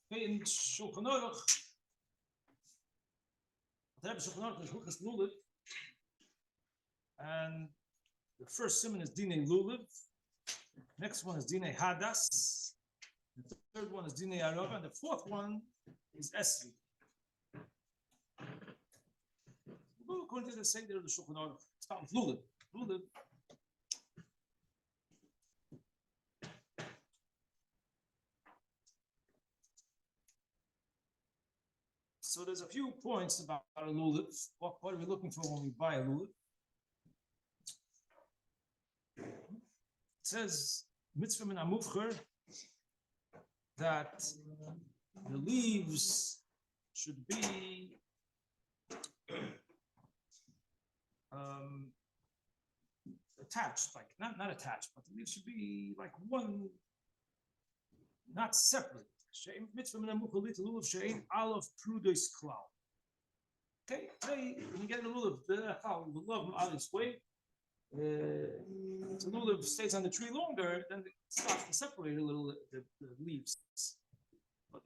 In Shulchan Aruch, the Rebbe Shulchan Aruch is Hilchos Lulav, and the first simon is Dinei Lulav, next one is Dinei Hadas, the third one is Dinei Arava, and the fourth one is Esri. Well, according to the Seder of the Shulchan Aruch, start with Lulav. Lulav. So there's a few points about a lulav. What are we looking for when we buy a lulav? It says mitzvah min hamuvcher that the leaves should be attached, like not attached, but the leaves should be like one, not separate. Mitzvah min hamuvcher lit lulav she'ein alav prudos klal. Okay, today when you get a lulav, we love Ali's way. The lulav stays on the tree longer, then it starts to separate a little the leaves. But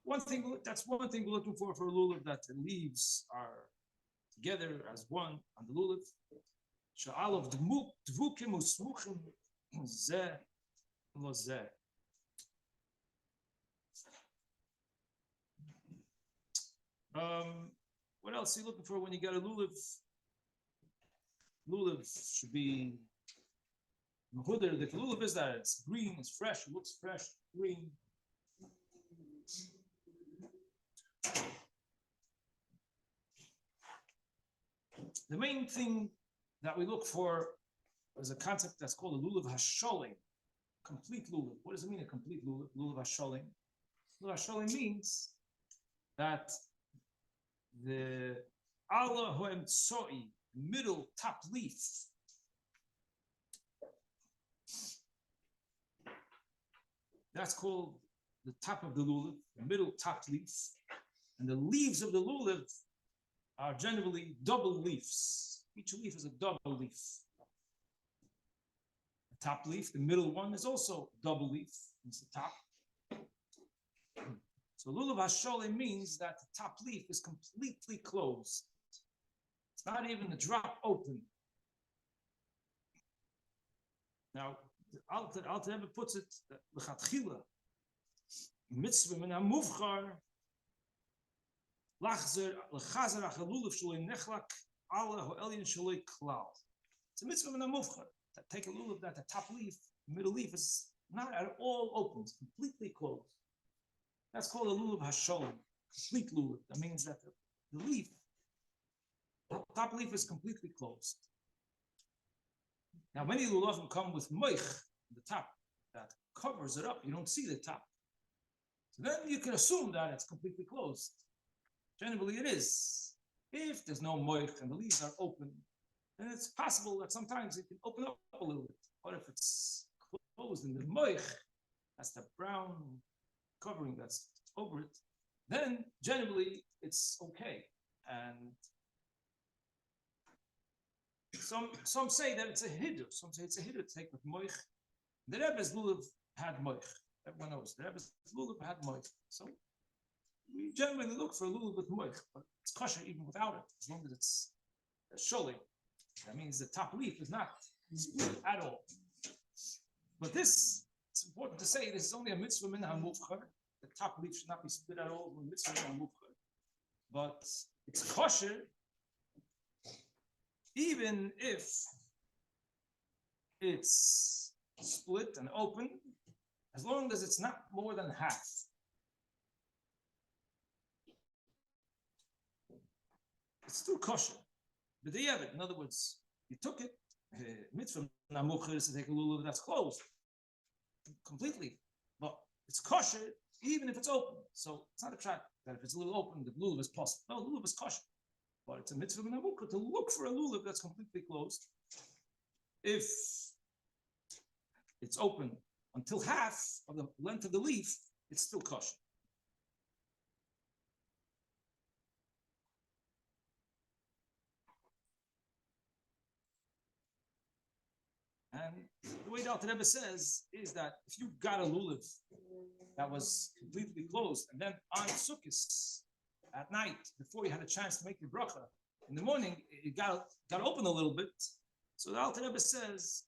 that's one thing we're looking for a lulav, that the leaves are together as one on the lulav. She'alav dvukim usmuchim zeh lo zeh. What else are you looking for when you get a lulav? Lulav should be the lulav is that it's green, it's fresh, it looks fresh, green. The main thing that we look for is a concept that's called a lulav hasholim, complete lulav. What does it mean, a complete lulav? Lulav hasholim. Lulav hasholim means that the Allah hoem tsoi, middle top leaf, that's called the top of the lulav, the middle top leaf, and the leaves of the lulav are generally double leaves. Each leaf is a double leaf. The top leaf, the middle one, is also double leaf. It's the top. So lulav hasholim means that the top leaf is completely closed. It's not even a drop open. Now, the Alter Rebbe puts it l'chatchila, mitzvah min hamuvchar lachzer l'chazer achalulav shaloi nechlak ala ho'elyon shaloi klal. It's a mitzvah min hamuvchar. Take a lulav that the top leaf, the middle leaf is not at all open, it's completely closed. That's called a lulav hasholim, complete lulav. That means that the leaf, the top leaf is completely closed. Now, many lulavim come with moich, the top, that covers it up. You don't see the top. So then you can assume that it's completely closed. Generally, it is. If there's no moich and the leaves are open, then it's possible that sometimes it can open up a little bit. But if it's closed in the moich, that's the brown covering that's over it, then generally it's okay. And some say that it's a hiddur. Some say it's a hiddur to take with moich. The Rebbe's lulav had moich. Everyone knows the Rebbe's lulav had moich. So we generally look for a lulav with moich, but it's kosher even without it, as long as it's sholim. That means the top leaf is not split at all. But this, it's important to say, this is only a mitzvah min hamuvchar. The top leaf should not be split at all. Mitzvah min hamuvchar. But it's kosher even if it's split and open, as long as it's not more than half. It's still kosher. But they have it. In other words, you took it, mitzvah namucher is to take a lulav that's closed completely. But it's kosher even if it's open. So it's not a trap that if it's a little open, the lulav is possible. No, lulav is kosher. But it's a mitzvah namucher to look for a lulav that's completely closed. If it's open until half of the length of the leaf, it's still kosher. And the way the Alter Rebbe says is that if you got a lulav that was completely closed, and then on Sukkot at night, before you had a chance to make your bracha, in the morning it got open a little bit. So the Alter Rebbe says,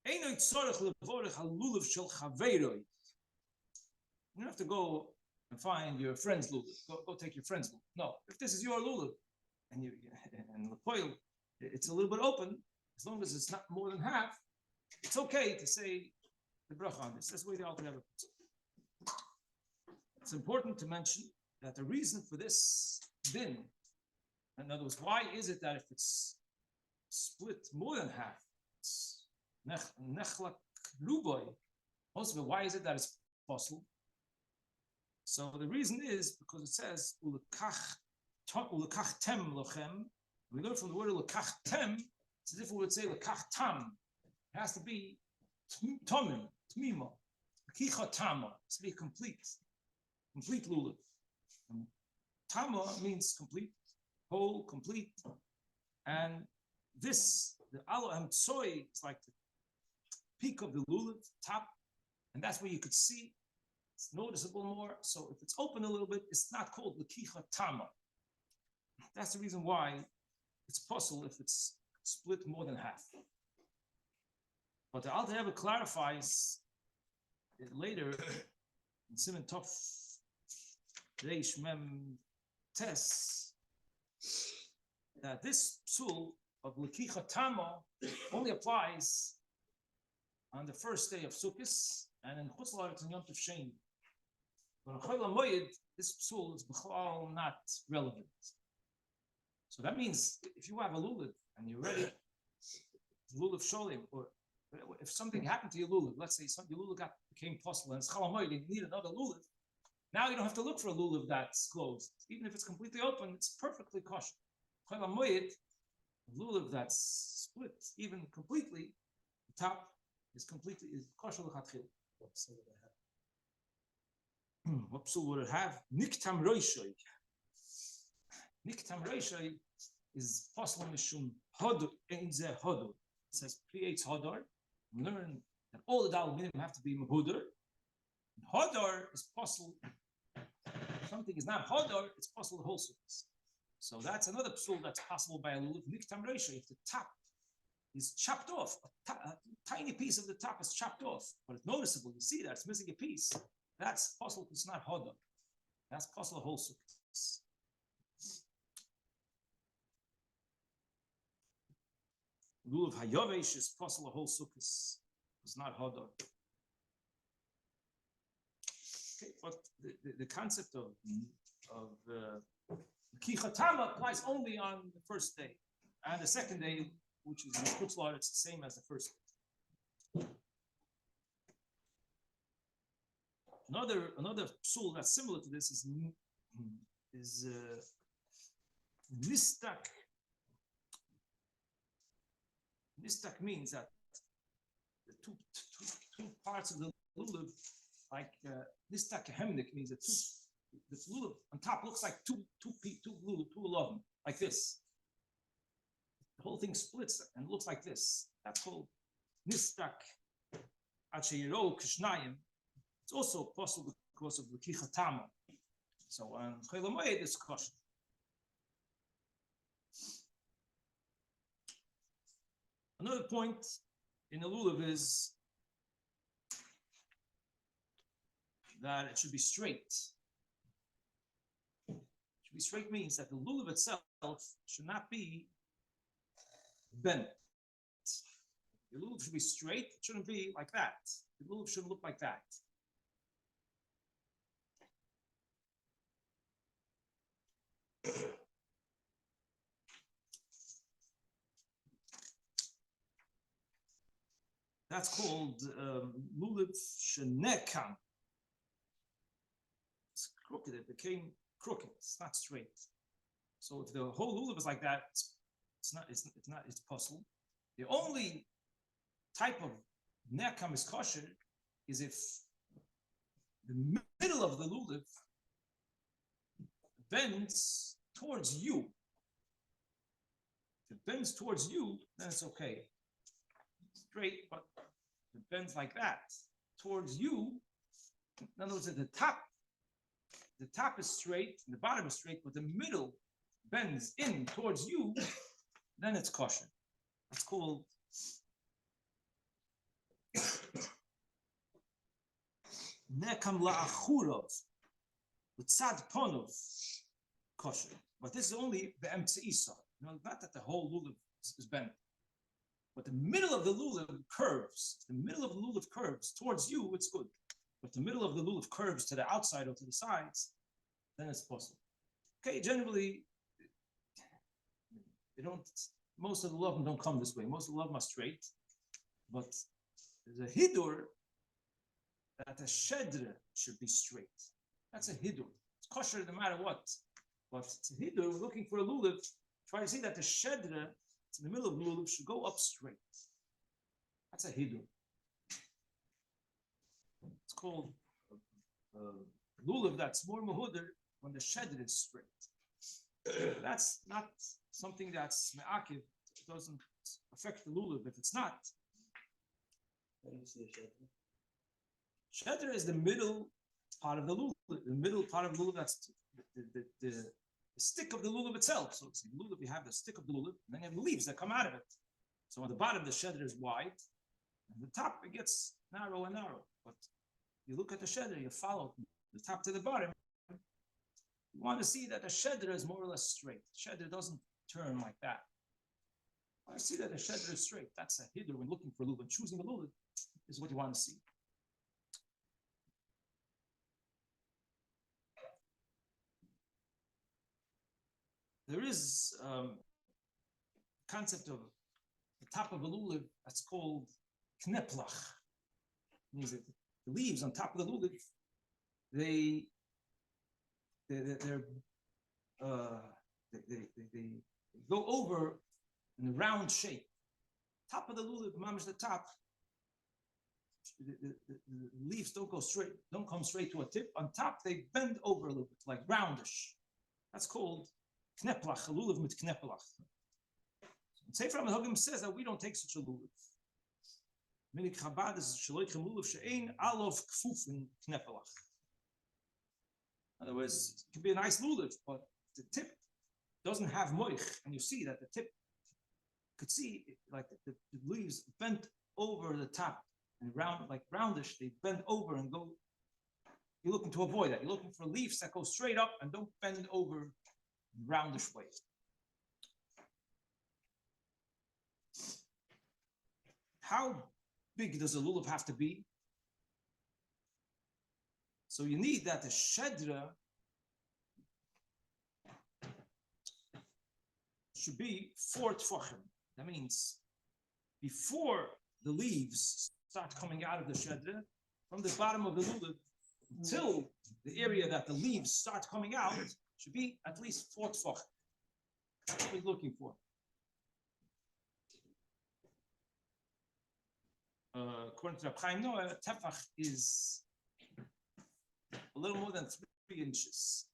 you don't have to go and find your friend's lulav. Go take your friend's lulav. No, if this is your lulav and the coil, it's a little bit open, as long as it's not more than half, it's okay to say the bracha on this. That's the way the Alter Rebbe puts it. It's important to mention that the reason for this din, in other words, why is it that if it's split more than half, it's nechlak luboy, most of it, why is it that it's possible? So the reason is because it says ulekach tem lochem. We learn from the word ulekach tem, it's as if we would say lekach tam. It has to be tomim, tmima, kicha tama. It's to be complete lulav. Tama means complete, whole, complete, and this, the alohem tsoy, is like the peak of the lulav, top, and that's where you could see. It's noticeable more. So if it's open a little bit, it's not called lekicha tama. That's the reason why it's possible if it's split more than half. But the Alter Rebbe clarifies it later in Siman Tov Reish Mem Tes that this psul of lekicha tama only applies on the first day of Sukkot and in Chutz La'aretz and Yom Tov Sheni. But on Chol HaMoed, this psul is b'chlal not relevant. So that means if you have a lulav and you're ready, lulav sholim, or if something happened to your lulav, let's say your lulav became possible and it's Chol HaMoed, you need another lulav. Now you don't have to look for a lulav that's closed. Even if it's completely open, it's perfectly kosher. Chol HaMoed, lulav that's split even completely, the top is kosher l'chatchil. What psul would it have? Niktam roishoy. Niktam roishoy is possible mishum hodur ein zeh hodur. It says creates hodor. We learn that all the dal minim have to be mehudur. Hodor is possible. If something is not hodor, it's possible the whole surface. So that's another psul that's possible by a lulav. Niktam roishoy. If the top is chopped off, a tiny piece of the top is chopped off, but it's noticeable. You see that it's missing a piece. That's possible. It's not hodor. That's possible whole sukkahs. Lulav hayovesh is possible whole sukkahs. It's not hodor. Okay, but the concept of kichatama applies only on the first day, and the second day, which is in Chutz La'aretz, it's the same as the first day. Another psul that's similar to this is nistak. Nistak means that the two parts of the lulav, like nistak hemnik, means that the lulav on top looks like two lulav, two of them, like this. The whole thing splits and looks like this. That's called nistak achayiro kishnayim. It's also possible because of the kichatama. So on Chol HaMoed, it's kosher. Another point in the lulav is that it should be straight. Should be straight means that the lulav itself should not be bent. The lulav should be straight. It shouldn't be like that. The lulav shouldn't look like that. That's called lulav shenekam. It's crooked. It became crooked. It's not straight. So if the whole lulav is like that, it's possible. The only type of nekam is kosher is if the middle of the lulav bends towards you. If it bends towards you, then it's okay. Straight, but if it bends like that towards you, in other words, at the top is straight, and the bottom is straight, but the middle bends in towards you, then it's kosher. That's called nekam la'achurov, l'tzad ponov, kosher. But this is only the emtzeisa. Not that the whole lulav is bent, but the middle of the lulav curves. The middle of the lulav curves towards you, it's good. But the middle of the lulav curves to the outside or to the sides, then it's possible. Okay, generally, they don't. Most of the lulav don't come this way. Most of the lulav are straight, but there's a hidur that the shedra should be straight. That's a hidur. It's kosher no matter what. But it's a hidur. We're looking for a lulav. Try to see that the shedra, in the middle of the lulav, should go up straight. That's a hidur. It's called lulav that's more mahudr when the shedra is straight. That's not something that's me'akiv. It doesn't affect the lulav if it's not. How do you see a shedra? Shedra is the middle part of the lulav. The middle part of the lulav, that's the stick of the lulav itself. So it's the lulav, you have the stick of the lulav, and then you have the leaves that come out of it. So on the bottom, the shedra is wide, and the top, it gets narrow and narrow. But you look at the shedra, you follow the top to the bottom. You want to see that the shedra is more or less straight. The shedra doesn't turn like that. I see that the shedra is straight. That's a hidur when looking for lulav. And choosing a lulav is what you want to see. There is a concept of the top of a lulav that's called kneplach. It means that the leaves on top of the lulav, they go over in a round shape. Top of the lulav, mamish the top, the leaves don't come straight to a tip. On top, they bend over a little bit, like roundish. That's called kneplach, a lulav mit kneplach. Sefer HaMehagim says that we don't take such a lulav. Minim Chabad is shaloichem lulav she'ein alov kfufin kneplach. In other words, it can be a nice lulav, but the tip doesn't have moich, and you see that the tip, you could see like the leaves bent over the top and round, like roundish, they bend over and go. You're looking to avoid that. You're looking for leaves that go straight up and don't bend over roundish way. How big does a lulav have to be? So you need that the shedra should be 4 tfachim. That means before the leaves start coming out of the shedra, from the bottom of the lulav until the area that the leaves start coming out, should be at least 4 tfachim. That's what we're looking for. According to Rabbi Chaim Noah, tefach is a little more than 3 inches.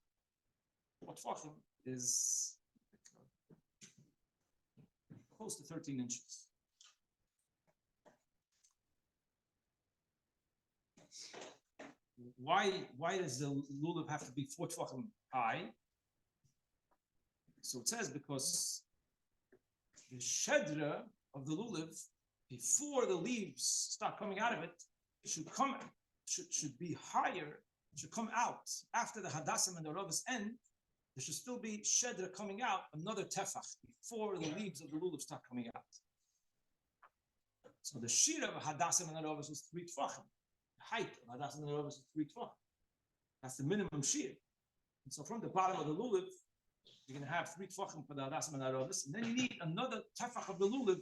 4 tfachim is close to 13 inches. Why does the lulav have to be 4 tfachim high? So it says because the shedra of the lulav, before the leaves start coming out of it, should be higher, should come out. After the hadassim and the rovas end, there should still be shedra coming out, another tefach, before the leaves of the lulav start coming out. So the shira of hadassim and the rovas was 3 tefachim. The height of hadassim and the rovas is 3 tefachim. That's the minimum shira. And so from the bottom of the lulav, you're going to have 3 tefachim for the hadassim and the rovas, and then you need another tefach of the lulav,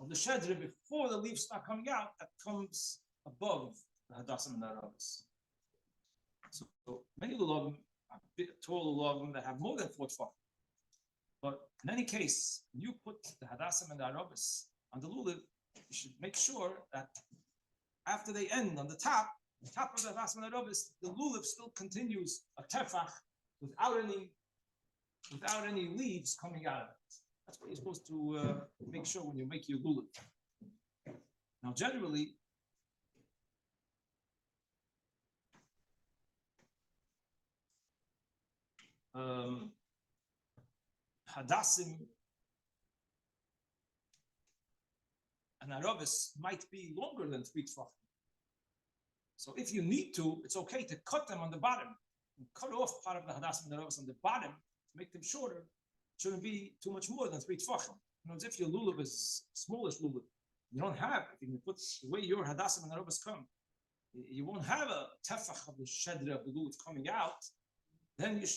of the shedra, before the leaves start coming out, that comes above the hadassim and the rovas. So many lulavim are tall lulavim that have more than 4 tefachim. But in any case, when you put the hadassim and the rovas on the lulav, you should make sure that after they end on the top, On top of the Hadassim and Arobis, the lulav still continues a tefach without any leaves coming out of it. That's what you're supposed to make sure when you make your lulav. Now, generally, Hadassim and Arobis might be longer than 3 tefachim. So if you need to, it's okay to cut them on the bottom. And cut off part of the Hadassim and Arobis on the bottom to make them shorter. It shouldn't be too much more than 3 tefachim. You know, as if your lulav is smallest lulav. You don't have, if you can put the way your Hadassim and Arobis come, you won't have a tefach of the shedra of the lulav coming out. Then you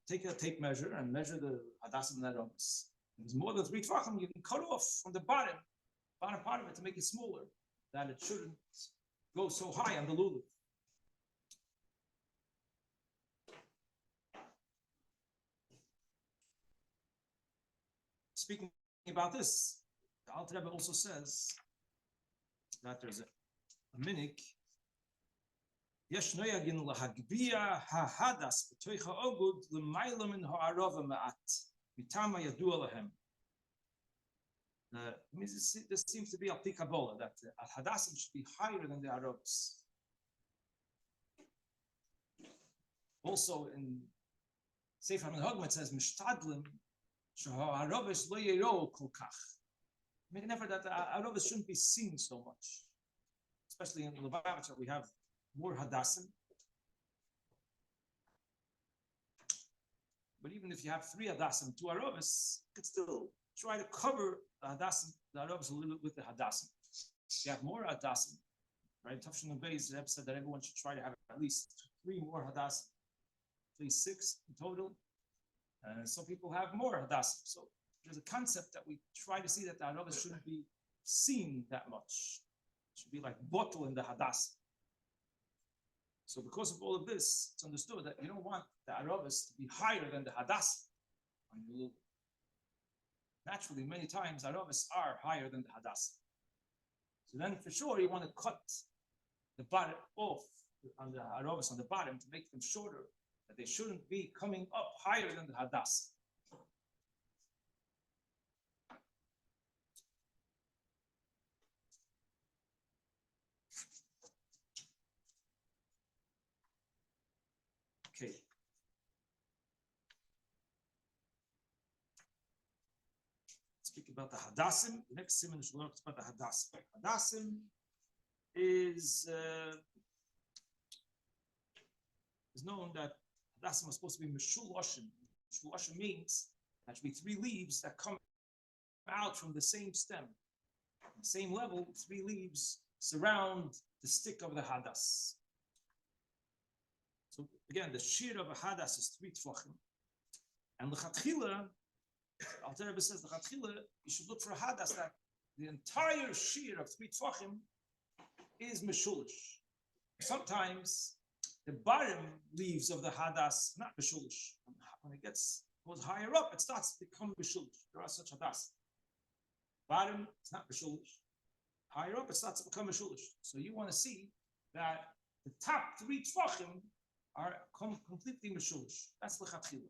take a tape measure and measure the Hadassim and Arobis. If it's more than 3 tefachim, you can cut off from the bottom part of it to make it smaller, that it shouldn't go so high on the lulav. Speaking about this, the Alter Rebbe also says that there's a minik. Yesh noyagin lahagbiya hahadas b'toicha ogud l'mayla min ha'arova ma'at mitama yadua lahem. This seems to be a pikabola that al-hadassim should be higher than the arobs. Also in Sefer HaMinhagim it says mishtadlim she'ha'arobis lo yero kol kach. Make an effort that the arobis shouldn't be seen so much, especially in Lubavitcher we have more hadassim. But even if you have 3 hadassim, 2 arobis, you could still try to cover the hadassim, the arobis a little bit with the hadassim. If you have more hadassim, right? Tafshin and Beis, the Rebbe said that everyone should try to have at least 3 more hadassim, at least 6 in total. And some people have more hadassim. So there's a concept that we try to see that the arobis shouldn't be seen that much. It should be like bottle in the hadassim. So because of all of this, it's understood that you don't want the arobis to be higher than the hadassim. Naturally, many times arobis are higher than the hadassim. So then for sure you want to cut the bottom off on the arobis on the bottom to make them shorter, that they shouldn't be coming up higher than the hadassim. Okay. Speak about the hadassim. The next simon is about the hadassim. Hadassim is known that hadassim is supposed to be meshulashim. Meshulashim means that should be 3 leaves that come out from the same stem, the same level. 3 leaves surround the stick of the hadas. So again, the shear of a hadas is 3 tefachim, and the chatchila. Alter Rebbe says the chatchila, you should look for a hadas that the entire shear of 3 tefachim is meshulish. Sometimes the bottom leaves of the hadas not meshulish. When it goes higher up, it starts to become meshulish. There are such hadas. Bottom, it's not meshulish. Higher up, it starts to become meshulish. So you want to see that the top 3 tefachim are completely meshulish. That's the chatchila.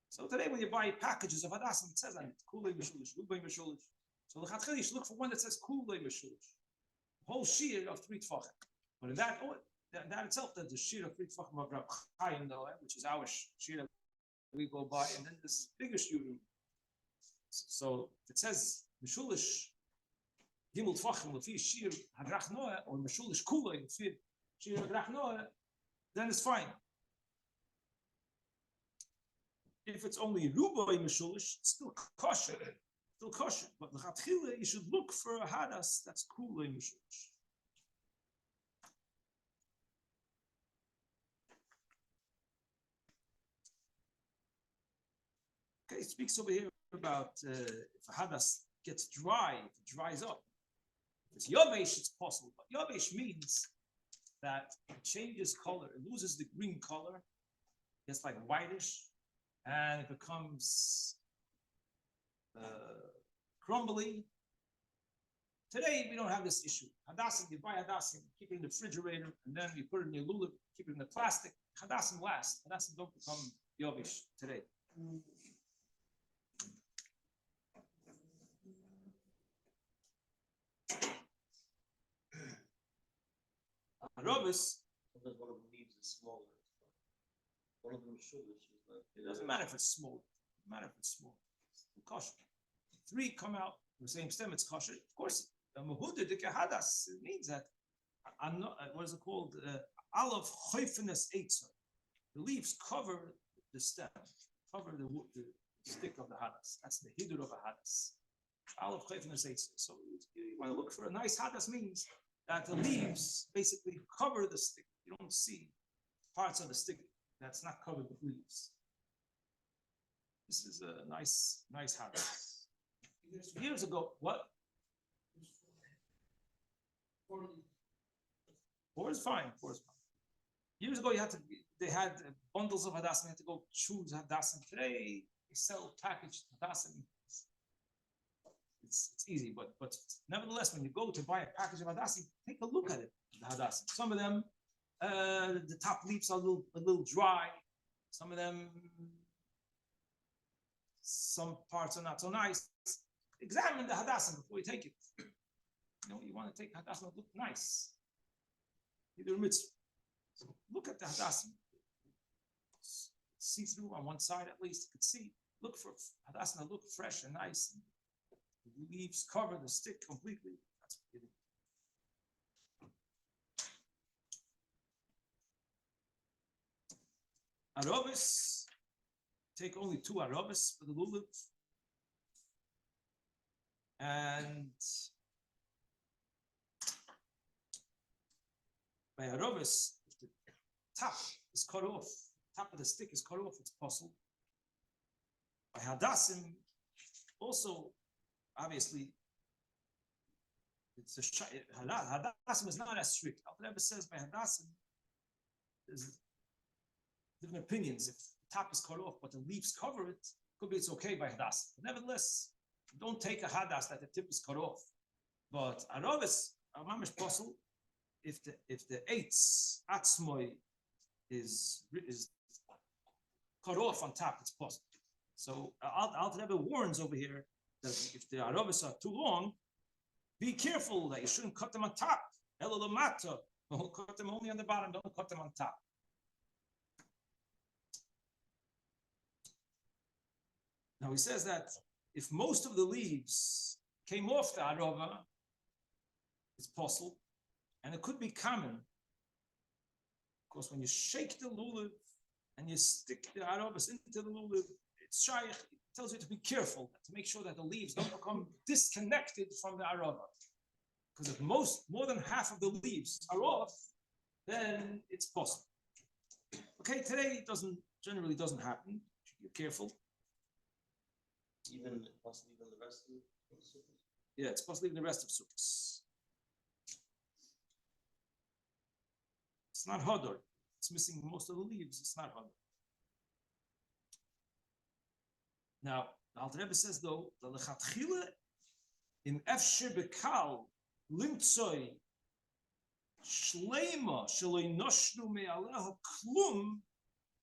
So today, when you buy packages of hadassim, it says on it, kulei meshulish, lubei meshulish. So the chatchila, you should look for one that says kulei meshulish. The whole shear of 3 tefachim. But in that itself, there's the shear of 3 tefachim of Rabbi Chaim, which is our shear that we go by, and then this bigger shear. So if it says meshulish, gimel tefachim lefi shear hadrach noah, or meshulish kulei lefi shear hadrach noah, then it's fine. If it's only ruboy meshulish, it's still kosher. But l'chatchila, you should look for a hadas that's kulei meshulish. Okay, it speaks over here about if a hadas gets dry, if it dries up. If it's yabesh, it's possible. But yabesh means that it changes color, it loses the green color, gets like whitish, and it becomes crumbly. Today, we don't have this issue. Hadassim, you buy hadassim, keep it in the refrigerator, and then you put it in your lulav, keep it in the plastic. Hadassim lasts. Hadassim don't become yovish today. Rabbi, Sometimes one of the leaves is smaller. One of them is sugar. it doesn't matter if it's small. It doesn't matter if it's small. It's kosher. 3 come out the same stem. It's kosher. Of course, the mehuda de kehadas. It means that I'm not. What is it called? Olive choifenes eitzer. The leaves cover the stem, cover the stick of the hadas. That's the hidur of a hadas. Olive choifenes eitzer. So you want to look for a nice hadas means that the leaves basically cover the stick. You don't see parts of the stick that's not covered with leaves. This is a nice house. Years ago, what? 4 is fine. 4 is fine. Years ago, they had bundles of hadassim. You had to go choose hadassim. Today, they sell packaged hadassim. It's easy, but nevertheless, when you go to buy a package of hadassim, take a look at it. The hadassim. Some of them, the top leaves are a little dry. Some of them, some parts are not so nice. Examine the hadassim before you take it. You want to take hadassim that look nice. Either mitzvah. So look at the hadassim. See through on one side at least. You can see. Look for hadassim that look fresh and nice. The leaves cover the stick completely. That's what you do. Arobis. Take only 2 arobis for the lulav. And by arobis, if the top is cut off, top of the stick is cut off, it's possible. By hadassim, also, obviously, it's a hadassim is not as strict. Al-Rebbe says by hadassim, there's different opinions. If the top is cut off, but the leaves cover it, could be it's okay by hadassim. But nevertheless, don't take a hadas that the tip is cut off. But arobis, mamish possible, if the eitz atzmoi is cut off on top, it's possible. So Al-Rebbe warns over here that if the arobis are too long, be careful that you shouldn't cut them on top. Elalamata, don't cut them only on the bottom. Don't cut them on top. Now he says that if most of the leaves came off the arova, it's possible, and it could be common. Of course, when you shake the lulav and you stick the arovas into the lulav, it's shaykh. It tells you to be careful, to make sure that the leaves don't become disconnected from the arova. Because if more than half of the leaves are off, then it's possible. Okay, today it generally doesn't happen. Be careful. Even possibly even the rest of the sukkahs? Yeah, it's possibly in the rest of sukkahs. It's not hodor. It's missing most of the leaves. It's not hodor. Now, the Alter Rebbe says though, the lechatchila in efshir bekal limtzoi shleima sheloi noshnu me'aleha klum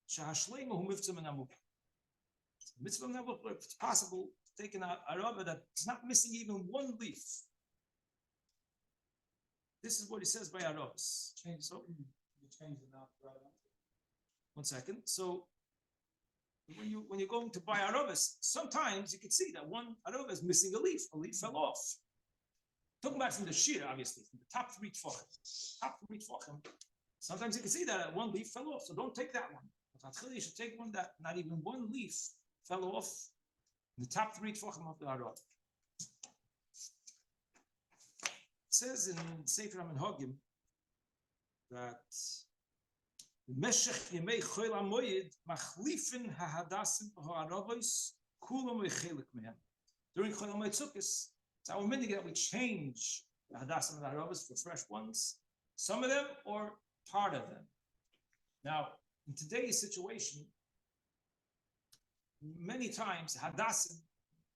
shehashleima hu mitzvah menamuk. Mitzvah menamuk, if it's possible, take an arava that's not missing even one leaf. This is what he says by aravas. So You change the mouth right on. 1 second. So when you're going to buy aravas, sometimes you can see that one arava is missing a leaf fell off. Talking about from the shear, obviously, from the top 3 tefachim. Sometimes you can see that one leaf fell off, so don't take that one. But you should take one that not even one leaf fell off in the top 3 tefachim of the arava. It says in Sefer HaMinhagim that Meshech Yemei Chol HaMoyed Machlifin HaHadasim HaAravos Kulam Echelik Mehem. During Chol HaMoyed Sukkos, it's our minhag that we change the Hadasim and the Aravos for fresh ones, some of them or part of them. Now, in today's situation, many times Hadasim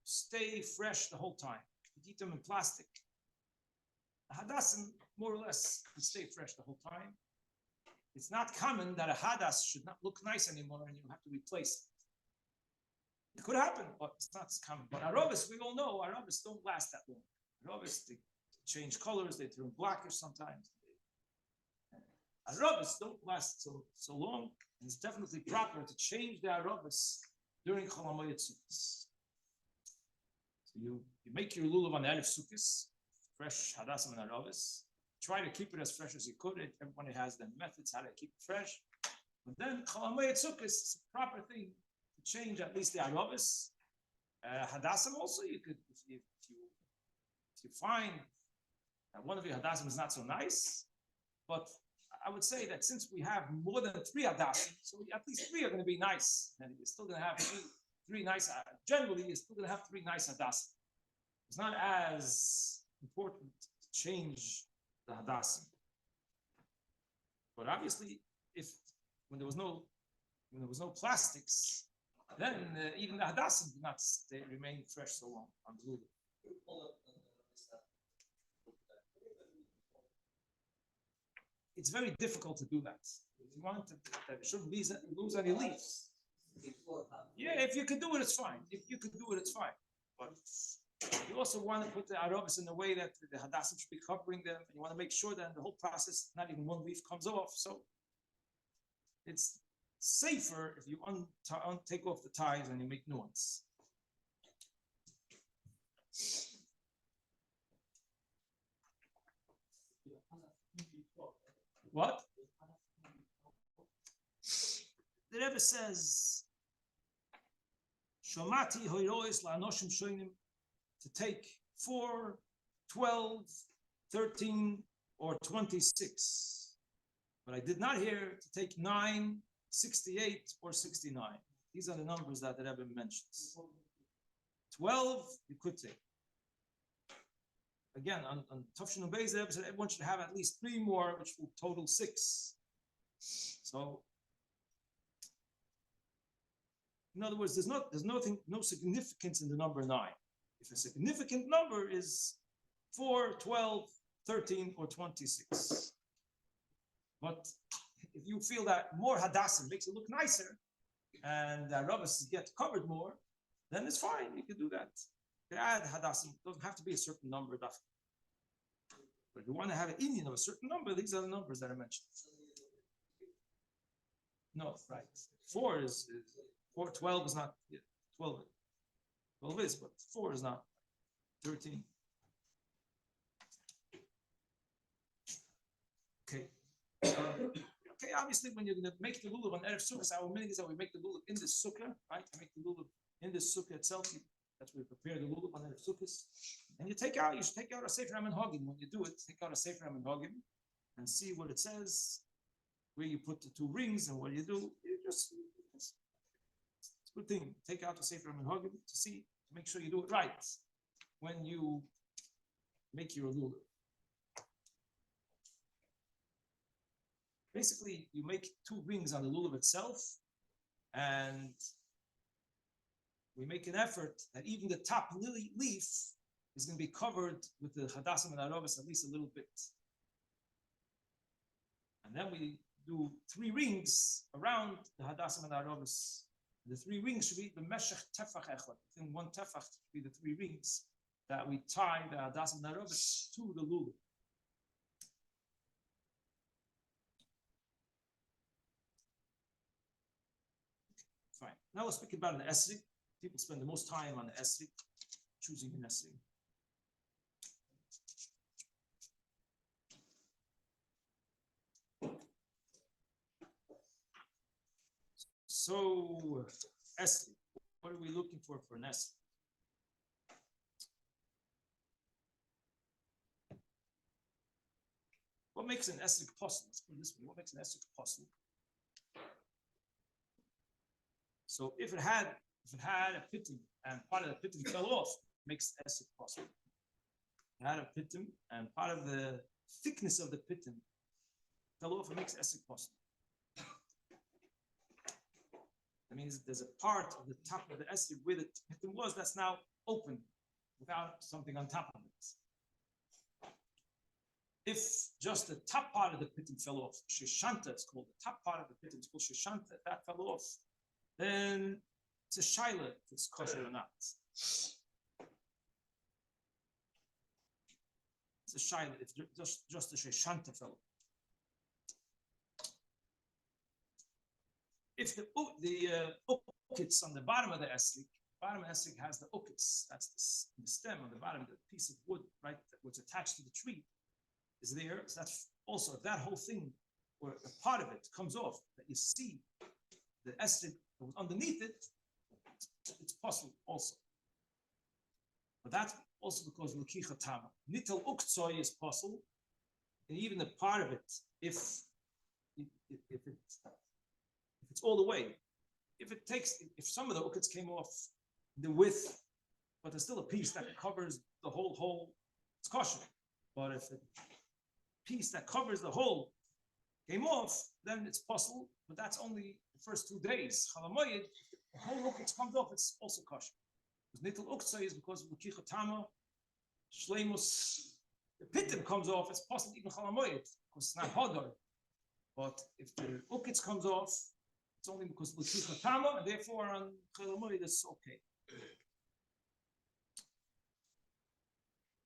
stay fresh the whole time. You eat them in plastic. Hadassim, more or less, can stay fresh the whole time. It's not common that a hadas should not look nice anymore and you have to replace it. It could happen, but it's not common. But arobis, we all know, arobis don't last that long. Arobis, they change colors, they turn blackish sometimes. Arobis don't last so long, and it's definitely proper to change the arobis during Chol HaMoed Sukkos. So you make your lulav on the Erev Sukkos, fresh hadassim and arobis. Try to keep it as fresh as you could. Everybody has their methods how to keep it fresh. But then Chol HaMoed Sukkos is a proper thing to change at least the arobis. Hadassim also, you could, if you find that one of your hadassim is not so nice, but I would say that since we have more than 3 hadassim, so at least 3 are going to be nice, and you're still going to have three nice. Generally, you're still going to have 3 nice hadassim. It's not as important to change the hadassim, but obviously, when there was no plastics, then even the hadassim did not remain fresh so long on the lulav. It's very difficult to do that. If you want to, that it shouldn't lose any leaves. Yeah, if you can do it, it's fine. But you also want to put the arobis in a way that the hadassim should be covering them, and you want to make sure that in the whole process, not even one leaf comes off. So it's safer if you take off the ties and you make new ones. What? The Rebbe says, Shomati hoirois la'anoshim shoinim, to take 4, 12, 13, or 26. But I did not hear to take 9, 68, or 69. These are the numbers that the Rebbe mentions. 12, you could take. Again, on Tafshin Ubeis, the Rebbe said everyone should have at least 3 more, which will total 6. So, in other words, there's no significance in the number 9. If a significant number is 4, 12, 13, or 26. But if you feel that more hadassim makes it look nicer, and the arobis get covered more, then it's fine. You can do that. You can add hadassim. It doesn't have to be a certain number. But if you want to have an Indian of a certain number, these are the numbers that I mentioned. No, right. 4 is 4. 12 is not. Yeah, 12 is, but 4 is not. 13. Okay. Okay, obviously, when you're going to make the lulav on Erev Sukkot, our meaning is that we make the lulav in the sukkah, right? You make the lulav in the sukkah itself. That's where we prepare the lulav on Erev Sukkot. And you should take out a Sefer HaMenhagim. When you do it, take out a Sefer HaMenhagim and see what it says, where you put the 2 rings, and what you do. It's a good thing. Take out the Sefer HaMenhagim to make sure you do it right when you make your lulav. Basically, you make 2 rings on the lulav itself, and we make an effort that even the top leaf is going to be covered with the hadassim and arobis at least a little bit. And then we do 3 rings around the hadassim and arobis. The 3 rings should be the meshech tefach echad. Within 1 tefach should be the 3 rings that we tie the hadassim and arobis to the lulav. Fine. Now let's speak about an esrog. People spend the most time on the esrog, choosing an esrog. So, esrog. What are we looking for an esrog? What makes an esrog possible? Let's put it this way. What makes an esrog possible? So if it had a pitim and part of the pitim fell off, it makes esrog possible. It had a pitim and part of the thickness of the pitim fell off, it makes esrog possible. That means there's a part of the top of the esrog where the pitim was that's now open without something on top of it. If just the top part of the pitim fell off, sheshanta, it's called the top part of the pitim, it's called sheshanta, that fell off, then it's a shaila if it's kosher or not. It's a shaila if just the sheshanta fell off. If the ukits on the bottom of the esrik, has the ukits, that's the stem on the bottom, the piece of wood, right, which attached to the tree, is there. So that's also, if that whole thing, or a part of it comes off, that you see the esrik that was underneath it, it's possible also. But that's also because Lukicha Tama. Nitel Uktsoy is possible, and even a part of it, if it's all the way, if some of the ukits came off the width, but there's still a piece that covers the whole hole, it's kosher. But if a piece that covers the hole came off, then it's possible, but that's only the first 2 days. Chalamoyed, the whole ukit comes off, it's also kosher. Because nitel uktzai is because of Lukicha Tama, Shleimus, the pitim comes off, it's possible even chalamoyed, because it's not hodor. But if the ukits comes off, it's only because of Lukicha Tama, and therefore on chalamoyed it's okay.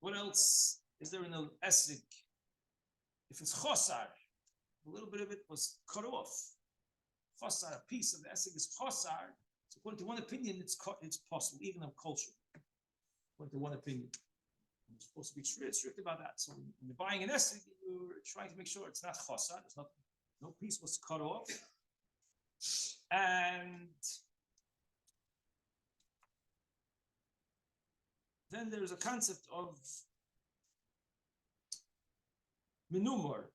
What else is there in the esrik? If it's chosar, a little bit of it was cut off. Chosar, a piece of the esrik is chosar. So according to one opinion, it's possible, even in culture. According to one opinion, you're supposed to be strict about that. So when you're buying an esrik, you're trying to make sure it's not chosar. There's no piece was cut off, and then there's a concept of minumor.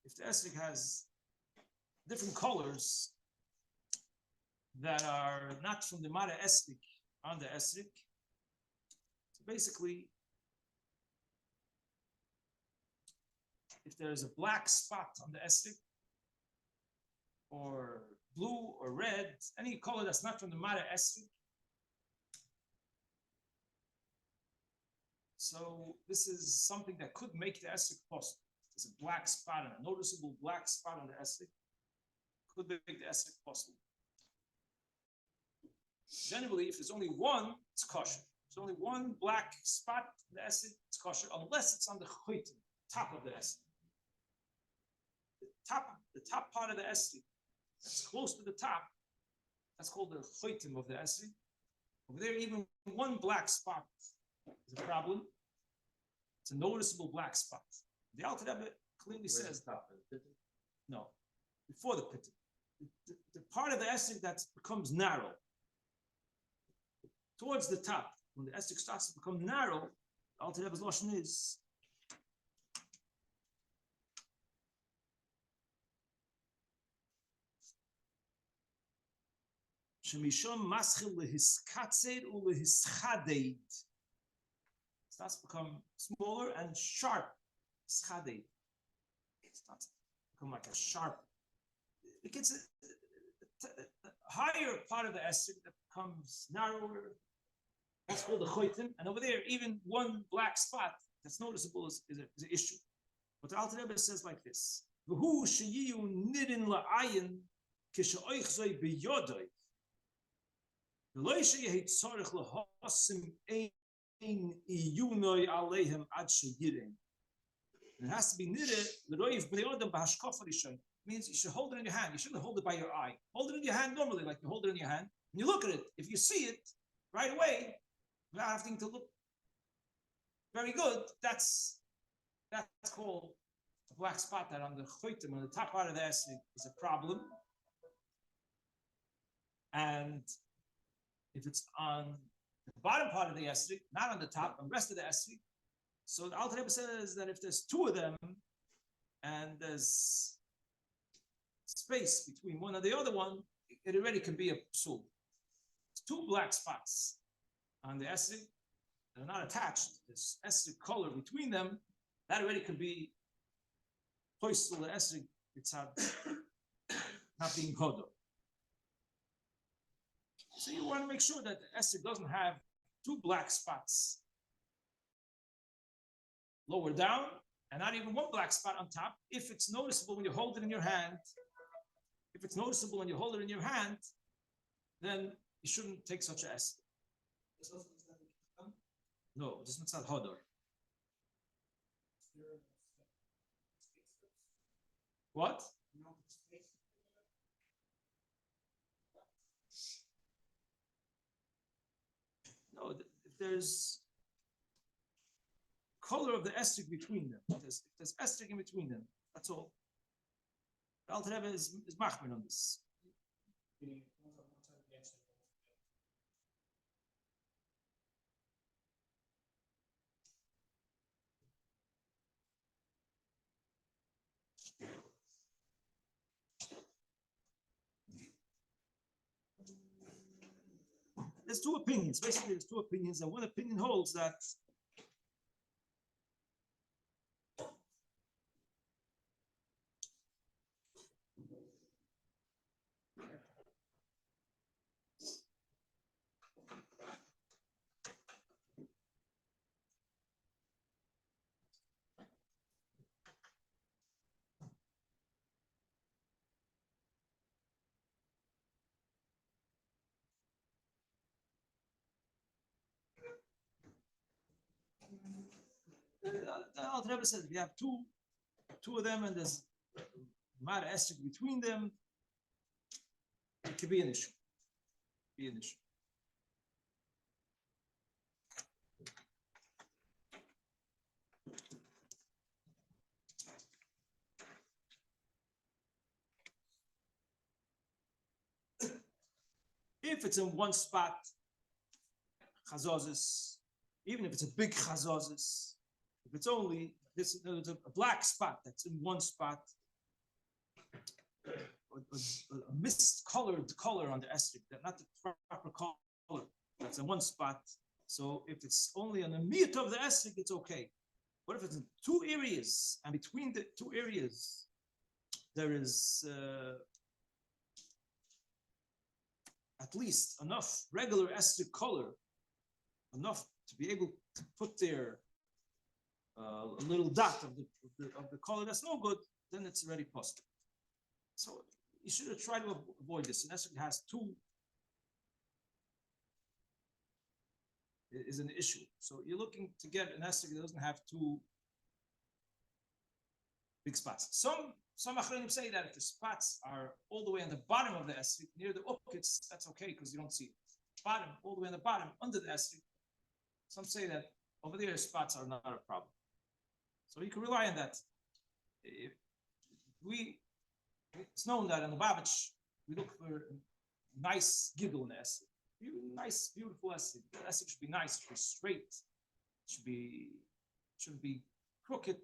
If the esrik has different colors that are not from the Mara esrik on the esrik, so basically, if there's a black spot on the esrik, or blue or red, any color that's not from the Mara esrik, so this is something that could make the esrik possible. There's a black spot, and a noticeable black spot on the esrik could make the esrik possible. Generally, if there's only one, it's kosher. If there's only one black spot in the esrik, it's kosher, unless it's on the choitim, top of the esrik. The top part of the esrik, that's close to the top, that's called the choitim of the esrik. Over there, even one black spot is a problem. It's a noticeable black spot. The Alter Rebbe clearly says that. No, before the pitim. The part of the esrik that becomes narrow, towards the top, when the esrik starts to become narrow, the Alter Rebbe's lashon is Shemishom maschil lehiskatzer ulehischadeid. Starts to become smaller and sharp. Schadei. It starts to become like a sharp. It gets a higher part of the esrik that becomes narrower. That's called the choitim. And over there, even one black spot that's noticeable is an issue. But the Alter Rebbe says like this: V'hu sheyiyu nidin la'ayin kishaoichzoi biyodoi. V'loi sheyehi tzorich lehosim ein iyunoi alehem ad sheyirin. It has to be nideh l'roiv b'nei odom b'hashkafa rishon. Means you should hold it in your hand. You shouldn't hold it by your eye. Hold it in your hand normally, like you hold it in your hand. And you look at it. If you see it right away, without having to look very good, that's called a black spot that on the choitim, on the top part of the esrik, is a problem. And if it's on the bottom part of the esrik, not on the top, on the rest of the esrik, so the Alter Rebbe says that if there's two of them and there's space between one and the other one, it already can be a psul. It's two black spots on the esrik that are not attached. This esrik color between them, that already could be poistul the esrik. It's not being hodor. So you want to make sure that the esrik doesn't have 2 black spots lower down and not even one black spot on top, if it's noticeable when you hold it in your hand, then you shouldn't take such an acid. No, this is not hodor. What? No, if there's color of the estig between them, if there's estig in between them, that's all. The Alter Rebbe is machmir on this. There's two opinions. Basically, there's two opinions, and one opinion holds that the Alter Rebbe says if you have two of them and there's matter estig between them, it could be an issue. If it's in one spot, chazazis, even if it's a big chazazis, if it's only this, there's a black spot that's in one spot, a mist-colored color on the estig, not the proper color, that's in one spot. So if it's only on the meat of the estig, it's okay. What if it's in two areas, and between the two areas, there is at least enough regular estig color, enough to be able to put there a little dot of the color that's no good, then it's already possible. So you should try to avoid this. An estig has two is an issue. So you're looking to get an estig that doesn't have two big spots. Some achronim say that if the spots are all the way on the bottom of the estig, near the ukits, that's okay because you don't see it. Bottom, all the way on the bottom, under the estig. Some say that over there spots are not a problem. So you can rely on that. It's known that in the Babich, we look for nice giggle in the estig. Nice, beautiful estig. The estig should be nice, it should be straight, shouldn't be crooked,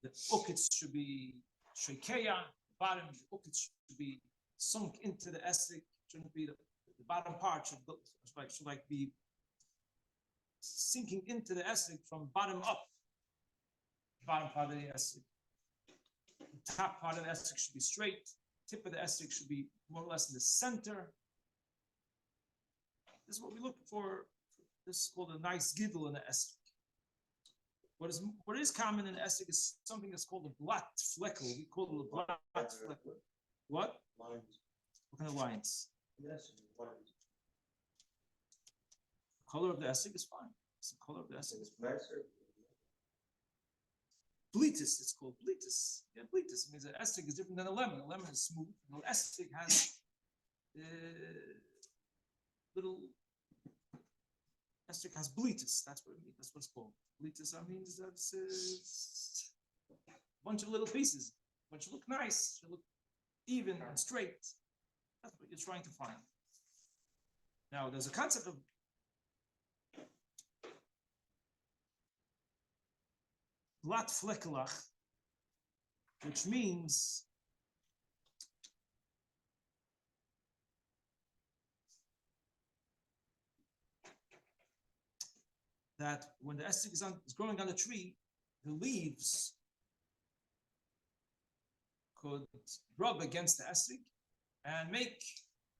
the ukits should be shekeya, the bottom of the ukits should be sunk into the estig, shouldn't be the bottom part should be sinking into the estig from bottom up. The bottom part of the estig. The top part of the estig should be straight. Tip of the estig should be more or less in the center. This is what we look for. This is called a nice giddle in the estig. What is common in the estig is something that's called a blatt fleckel. We call it a blatt fleckel. What? Lines. What kind of lines? Yes, lines. The color of the estig is fine. It's the color of the estig. It's nicer. Bleatus, it's called bleatus. Yeah, bleatus means an estig is different than a lemon. A lemon is smooth. An estig has little. Estig has bleatus. That's what it means. That's what it's called. Bleatus. I mean, that's a bunch of little pieces. But you look nice. You look even and straight. That's what you're trying to find. Now, there's a concept of blatt fleckelach, which means that when the estig is growing on the tree, the leaves could rub against the estig and make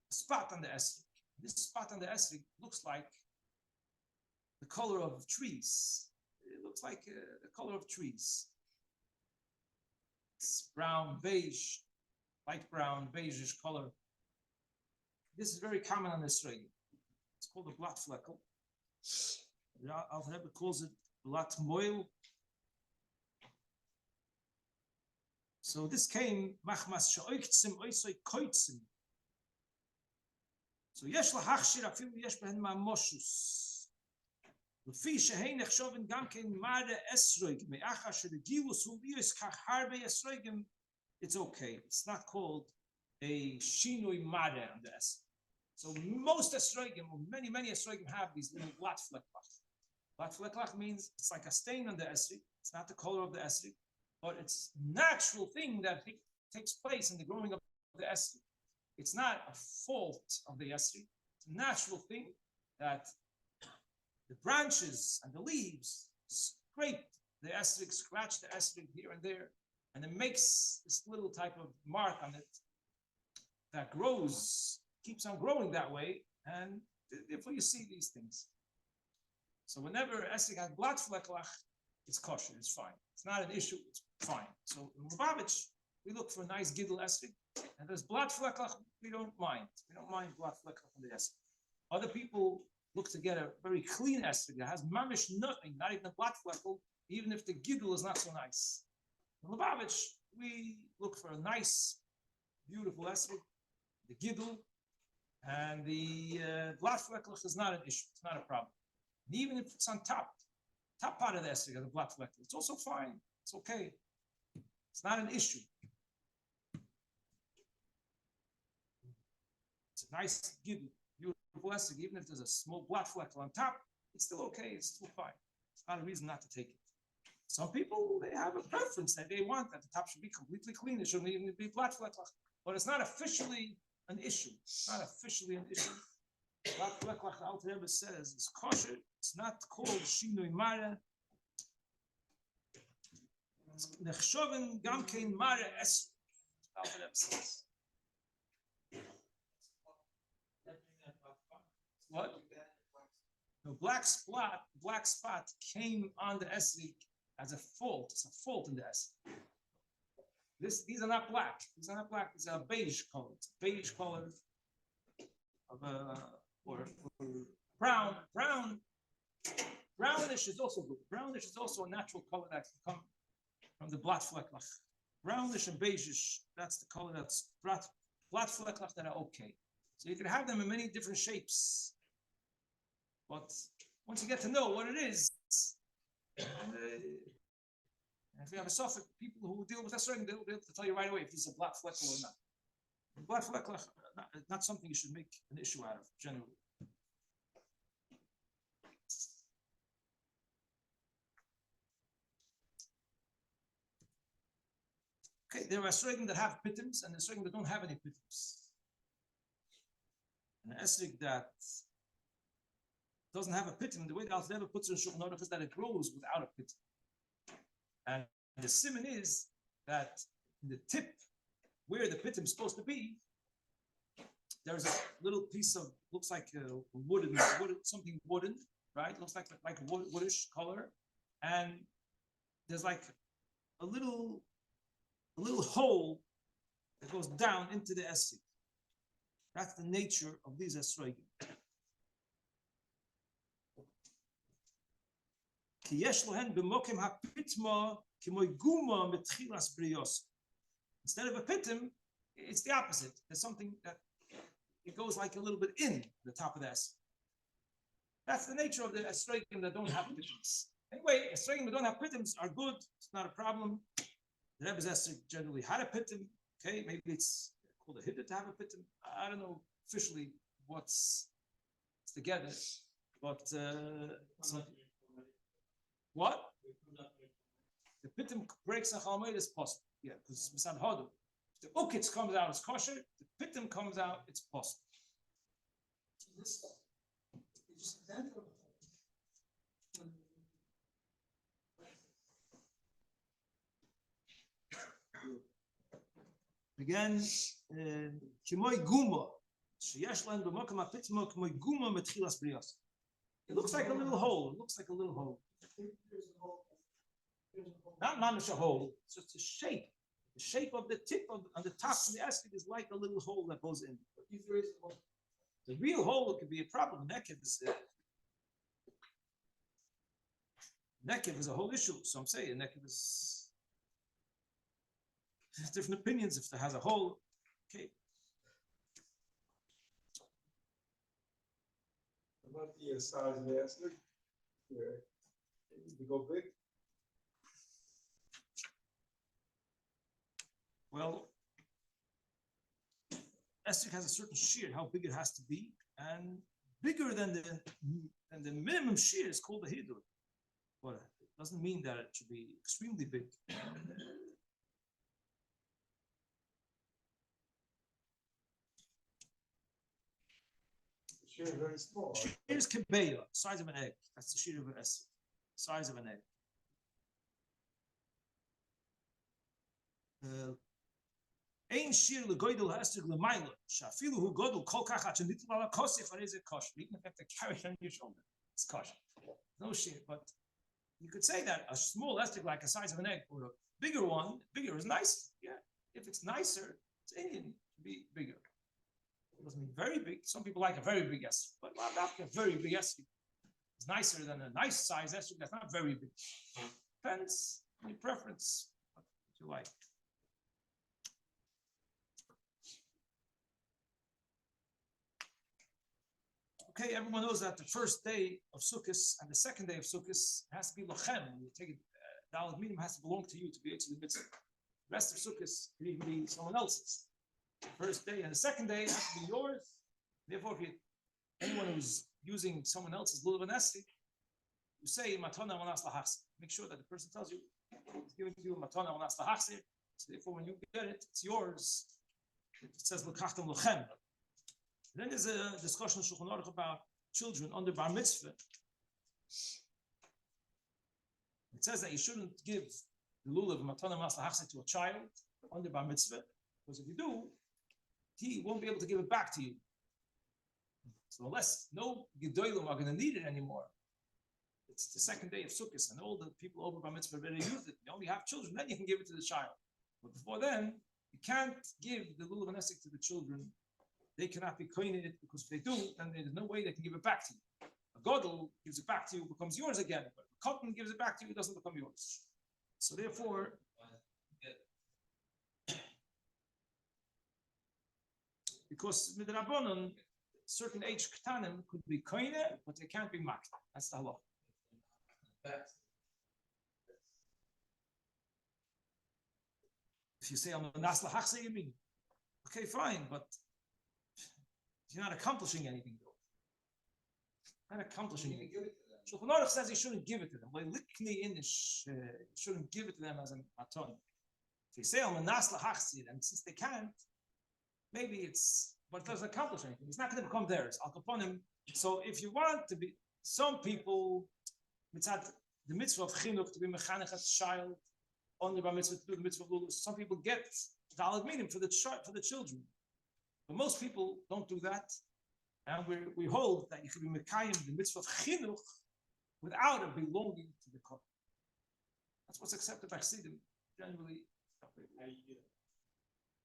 a spot on the estig. This spot on the estig looks like the color of trees. It looks like the color of trees. It's brown, beige, light brown, beigeish color. This is very common on Israel. It's called a blatt fleckel. Alter Rebbe calls it blatt moil. So this came machmas sheoiktzim oisoi koitzim. So yesh lahachshir afilu yesh behen ma'moshus. לפי שהן נחשובן גם כן מראה אסרויג, מאחר שלגילוס הוא ליוס כך הרבה אסרויגים, it's okay. It's not called a shinui mare on the esrog. So most esrogim, many esrogim have these little blatt flecklach. Blatt flecklach means it's like a stain on the esrog. It's not the color of the esrog, but it's natural thing that takes place in the growing of the esrog. It's not a fault of the esrog. It's a natural thing that the branches and the leaves scrape the esrog, scratch the esrog here and there, and it makes this little type of mark on it that grows, keeps on growing that way, and therefore you see these things. So whenever esrog has blatt flecklach, it's kosher, it's fine. It's not an issue, it's fine. So in Lubavitch, we look for a nice gidel esrog, and there's blatt flecklach, we don't mind. We don't mind blatt flecklach on the esrog. Other people look to get a very clean esrog that has mamish nothing, not even a blatt fleckel, even if the gidel is not so nice. In Lubavitch, we look for a nice, beautiful esrog, the gidel, and the blatt fleckel is not an issue, it's not a problem. And even if it's on top part of the esrog, the blatt fleckel, it's also fine, it's okay. It's not an issue. It's a nice gidel. Esrog, even if there's a small blatt fleckel on top, it's still okay, it's still fine. It's not a reason not to take it. Some people, they have a preference that they want that the top should be completely clean, it shouldn't even be blatt fleckel, but it's not officially an issue. It's not officially an issue. Blatt fleckel, the Alter Rebbe says, is kosher. It's not called shinui mare. Nechshoven gam kein mare esrog. Alter Rebbe says. What? The black spot came on the esrog as a fault. It's a fault in the esrog. These are not black. These are not black. These are beige color. It's a beige color of or brown. Brownish is also good. Brownish is also a natural color that can come from the blatt flecklach. Brownish and beigeish, that's the color that's blatt flecklach that are okay. So you can have them in many different shapes. But once you get to know what it is, and if you have a suffix, people who deal with esrog, they'll be able to tell you right away if this is a blatt fleckel or not. Blatt fleckel is not something you should make an issue out of, generally. Okay, there are esrogim that have pitims and esrogim that don't have any pitims. An esrog that doesn't have a pitim, the way the Alter Rebbe puts it in Shulchan Aruch is that it grows without a pitim. And the siman is that in the tip where the pitim is supposed to be, there's a little piece of, looks like something wooden, right? Looks like a woodish color. And there's like a little hole that goes down into the esrog. That's the nature of these esrogim. Instead of a pitim, it's the opposite. There's something that it goes like a little bit in the top of the esrog. That's the nature of the esrogim that don't have pitims. Anyway, esrogim that don't have pitims are good. It's not a problem. The Rebbe's esrog generally had a pitim. Okay, maybe it's called a hiddur to have a pitim. I don't know officially what's together, but what? The pitim breaks a chalmei is possible. Yeah, because it's misan hadu. If the ukitz comes out, it's kosher. The pitim comes out, it's possible. Again, kimoy guma. Sheyesh len b'mokem hapitim kimoy guma metchilas brios. It looks like a little hole. It looks like a little hole. Not mamish a hole. It's just a shape. The shape of the tip on the top of the estig is like a little hole that goes in. The real hole could be a problem. Nekev is a whole issue. So I'm saying nekev is different opinions. If it has a hole, okay. What about the size of the estig? To go big? Well, estig has a certain shear, how big it has to be, and bigger than the minimum shear is called the hidur. But it doesn't mean that it should be extremely big. Shear is very small. Here's kebeya, size of an egg. That's the shear of an estig, size of an egg. Ein shir legoidel estig lemayla. Shafilu hu godel kol kach at shenitl ala kosif is it kosher. Even if you have to carry it on your shoulder, it's kosher. No shir, but you could say that a small estig like the size of an egg or a bigger one, bigger is nice. Yeah, if it's nicer, it's Indian to be bigger. It doesn't mean very big. Some people like a very big estig, but not a very big estig. It's nicer than a nice size estig that's not very big. Depends on your preference, what you like. Okay, everyone knows that the first day of Sukkot and the second day of Sukkot has to be lochem. You take it, the Minim has to belong to you to be able to the mitzvah. The rest of Sukkot can even be someone else's. The first day and the second day has to be yours. Therefore, if anyone who's using someone else's lulav and estig, you say matana wanas lahachsir. Make sure that the person tells you it's given to you matana wanas lahachsir. So therefore, when you get it, it's yours. It says l'kachtem lochem. Then there's a discussion in Shulchan Aruch about children under bar mitzvah. It says that you shouldn't give the lulav matana wanas lahachsir to a child under bar mitzvah, because if you do, he won't be able to give it back to you. So unless no gedolim are going to need it anymore, it's the second day of Sukkot, and all the people over bar mitzvah already used it. You only have children, then you can give it to the child. But before then, you can't give the lulav and esek to the children. They cannot be koining it, because if they do, then there's no way they can give it back to you. A godel gives it back to you, becomes yours again. But a cotton gives it back to you, it doesn't become yours. So therefore, because with Rabbanon, certain age ketanim could be koine, but they can't be makna. That's the halach. If you say I'm a nas lahachse, you mean okay, fine, but you're not accomplishing anything though. Not accomplishing anything. Shulchan Aruch says you shouldn't give it to them. Likni inish, shouldn't give it to them as a maton. If you say I'm a nas lahachse, and since they can't, maybe it's, but it doesn't accomplish anything. It's not going to become theirs. Al kaponim. So if you want to be, some people, mitzat the mitzvah of chinuch to be mechanech as a child, only by mitzvah to do the mitzvah of lulus. Some people get the minim for the children, but most people don't do that. And we hold that you can be mekayim the mitzvah of chinuch without a belonging to the kohen. That's what's accepted by Chassidim generally.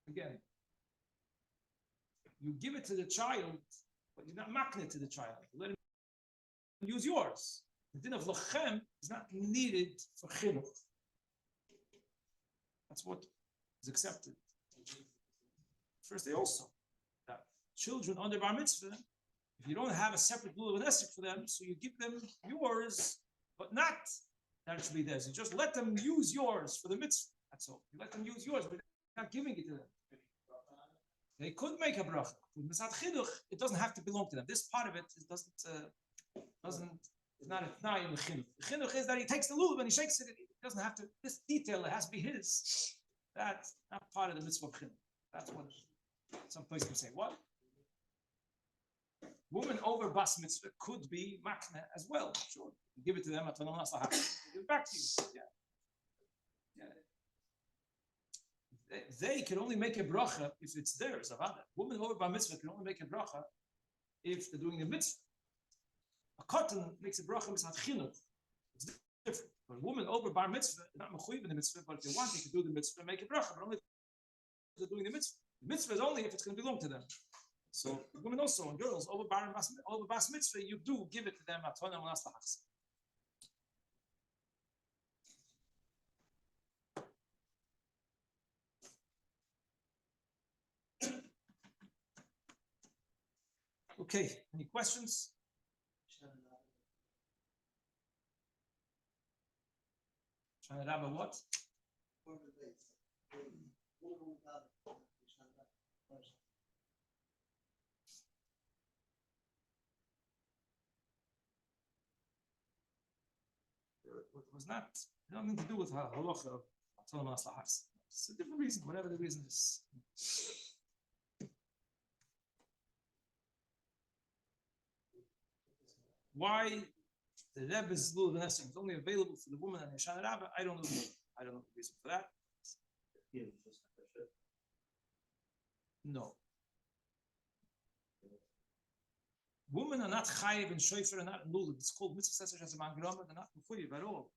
Again, you give it to the child, but you're not makne to the child. You let him use yours. The din of lochem is not needed for chinuch. That's what is accepted. First, they also that children under bar mitzvah, if you don't have a separate lulav and esek for them, so you give them yours, but not that it should be theirs. You just let them use yours for the mitzvah. That's all. You let them use yours, but you're not giving it to them. They could make a bracha. It doesn't have to belong to them. This part of it doesn't. It's not a t'nai in the chinuch. The chinuch is that he takes the lulav and he shakes it. It doesn't have to. This detail, it has to be his. That's not part of the mitzvah of chinuch. That's what some place can say. What? Woman over bas mitzvah could be makna as well. Sure, you give it to them. Give it back to you. Yeah. They can only make a bracha if it's theirs. Woman over bar mitzvah can only make a bracha if they're doing a mitzvah. A cotton makes a bracha mitzvah chinuch. It's different. But a woman over bar mitzvah, not mechuyev in the mitzvah, but if they want, they can do the mitzvah and make a bracha, but only if they're doing the mitzvah. The mitzvah is only if it's going to belong to them. So women also and girls over bas mitzvah, you do give it to them at tonam Halachos. Okay, any questions? Shana Rabba what? It was not, nothing to do with halacha of tonam Halachos. It's a different reason, whatever the reason is. Why the Rebbe's lulav nesting is only available for the woman and Shana Rabba? I don't know. I don't know the reason for that. No. Women are not chayiv and shofar and not lulav. It's called mitzvah seser as a mangrama. They're not mechuyev at all.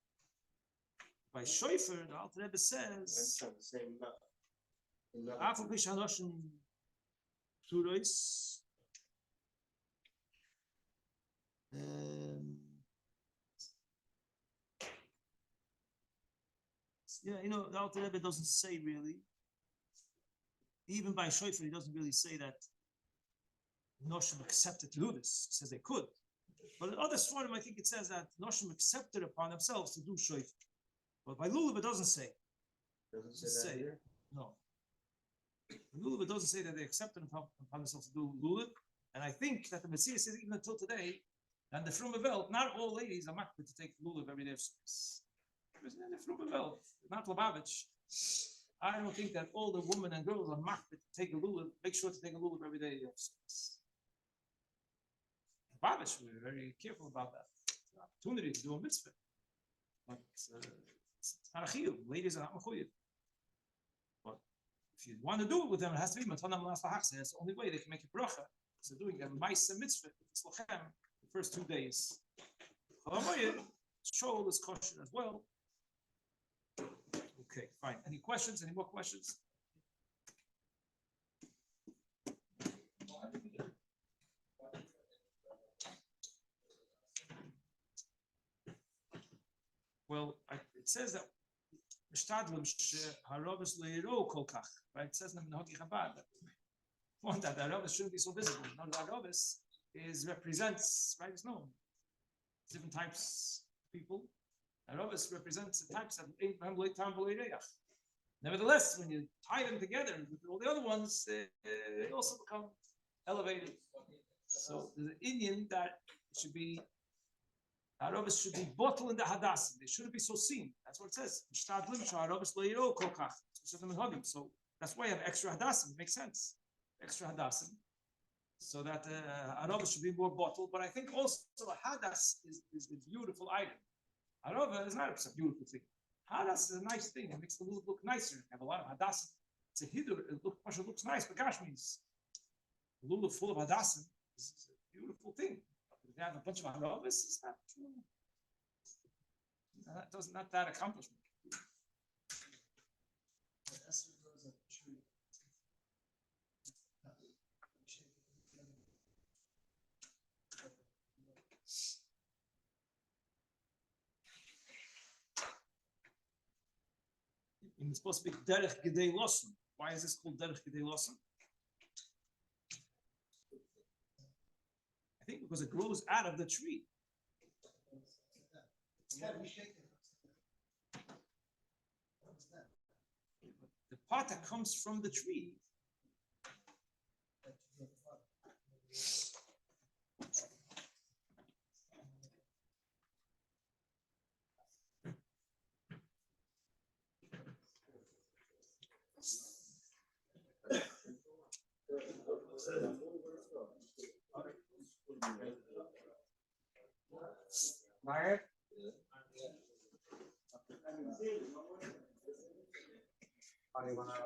By shofar, the Alter Rebbe says, "Afal b'shaloshim turos." Yeah, the Alter Rebbe doesn't say really. Even by shofar, he doesn't really say that Noshim accepted to do this. He says they could. But in other svarim, I think it says that Noshim accepted upon themselves to do shofar. But by lulav, it doesn't say. Doesn't say that here? No. By lulav, it doesn't say that they accepted upon themselves to do lulav. And I think that the Messiah says even until today, and the Frume Welt, not all ladies are makbid to take lulav every day of service. In the Frume Welt, not Lubavitch. I don't think that all the women and girls are makbid to take a lulav, make sure to take a lulav every day of service. Lubavitch, we're very careful about that. It's an opportunity to do a mitzvah. But it's not a chiyuv. Ladies are not mechuyev. But if you want to do it with them, it has to be matanam Halachos. That's the only way they can make a bracha. So doing a ma'aseh mitzvah, it's lachem, the first 2 days. Shol is kosher as well. Okay, fine. Any questions? Any more questions? Well, it says that right? It says in the Minhagi Chabad that one that the Aravis shouldn't be so visible. Now the Aravis represents, right? It's known. Different types of people. Aravis represents the types of nevertheless, when you tie them together with all the other ones, they also become elevated. So there's an Indian that should be Aravis should be bottled in the Hadassim. They shouldn't be so seen. That's what it says. So that's why you have extra Hadassim. It makes sense. Extra Hadassim. So that Aravis should be more bottled. But I think also a Hadas is a beautiful item. Arava is not a beautiful thing. Hadas is a nice thing. It makes the lulav look nicer. You have a lot of Hadassim. It's a hidur. It looks nice, but gosh means lulav full of Hadassim is a beautiful thing. If you have a bunch of Aravas, it's not true. Not that accomplishment. It's supposed to be derech gedei losun. Why is this called derech gedei losun? I think because it grows out of the tree. The part that comes from the tree. Meyer? How do you want to